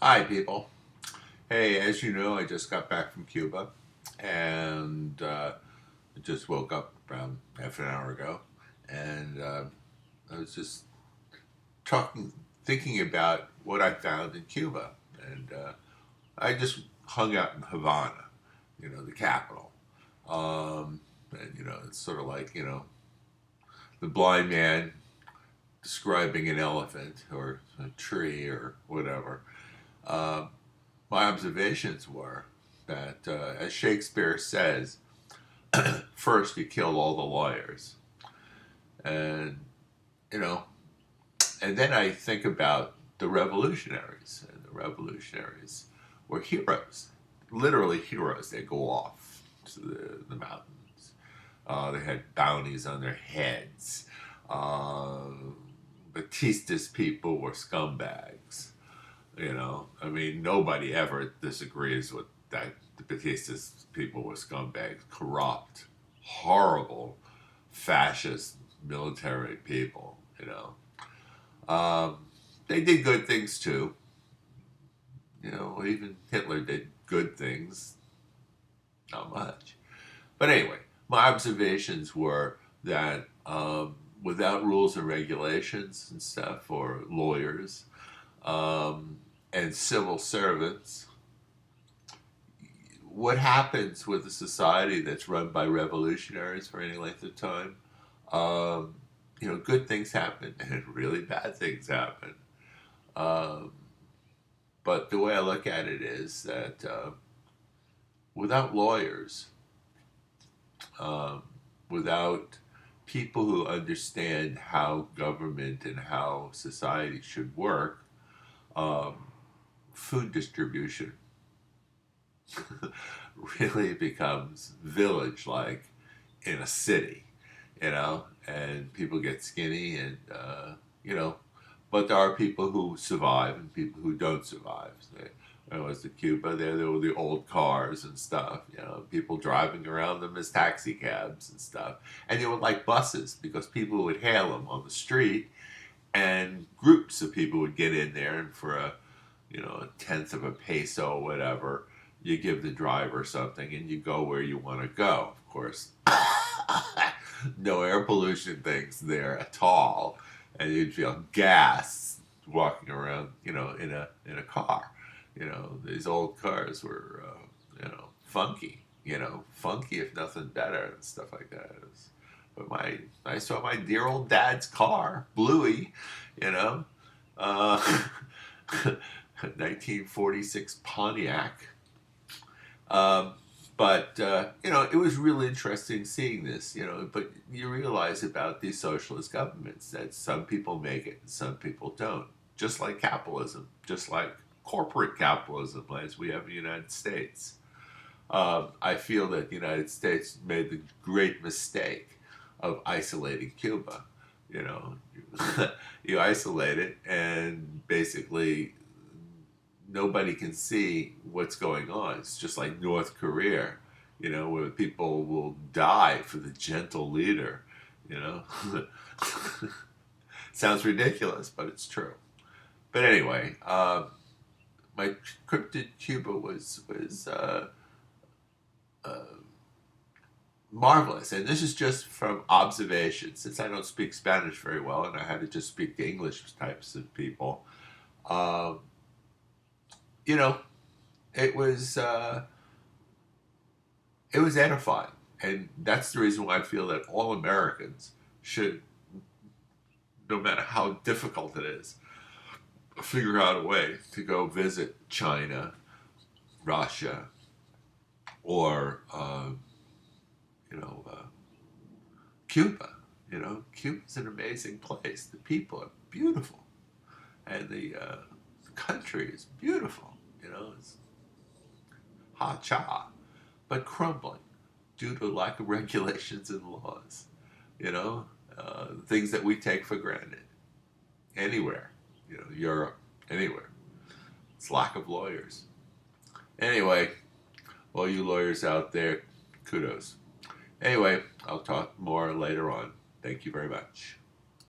Hi, people. Hey, as you know, I just got back from Cuba and I just woke up around half an hour ago. And I was just talking, thinking about what I found in Cuba. And I just hung out in Havana, the capital. And, it's sort of like, the blind man describing an elephant or a tree or whatever. Uh, my observations were that, as Shakespeare says, first you killed all the lawyers, and you know, and then I think about the revolutionaries, and the revolutionaries were heroes, literally heroes. They go off to the mountains. They had bounties on their heads. Uh, Batista's people were scumbags. I mean, nobody ever disagrees with that. The Batista's people were scumbags, corrupt, horrible, fascist military people. They did good things too. Even Hitler did good things, not much. But anyway, my observations were that without rules and regulations and stuff, or lawyers, and civil servants, what happens with a society that's run by revolutionaries for any length of time? Good things happen and really bad things happen. Um, but the way I look at it is that without lawyers, um, without people who understand how government and how society should work, um, food distribution really becomes village like in a city, and people get skinny and, but there are people who survive and people who don't survive. So, when I was to Cuba, there were the old cars and stuff, people driving around them as taxi cabs and stuff. And they were like buses because people would hail them on the street, and groups of people would get in there, and for a tenth of a peso or whatever, you give the driver something and you go where you want to go. Of course, no air pollution things there at all, and you'd feel gas walking around, in a car. These old cars were, funky, funky if nothing better and stuff like that. But I saw my dear old dad's car, Bluey, uh, 1946 Pontiac. But it was really interesting seeing this. But you realize about these socialist governments that some people make it and some people don't. Just like capitalism, just like corporate capitalism, as we have in the United States. I feel that the United States made the great mistake of isolating Cuba. You know, you isolate it, and basically nobody can see what's going on. It's just like North Korea, where people will die for the gentle leader. You know, sounds ridiculous, but it's true. But anyway, my trip to Cuba was uh, marvelous, and this is just from observation. Since I don't speak Spanish very well, and I had to just speak to English types of people, um, you know, it was uh, it was edifying, and that's the reason why I feel that all Americans should, no matter how difficult it is, figure out a way to go visit China, Russia, or Cuba. Cuba's an amazing place. The people are beautiful, and the country is beautiful. It's ha cha, but crumbling due to lack of regulations and laws. Things that we take for granted anywhere. Europe, anywhere. It's lack of lawyers. Anyway, all you lawyers out there, kudos. Anyway, I'll talk more later on. Thank you very much.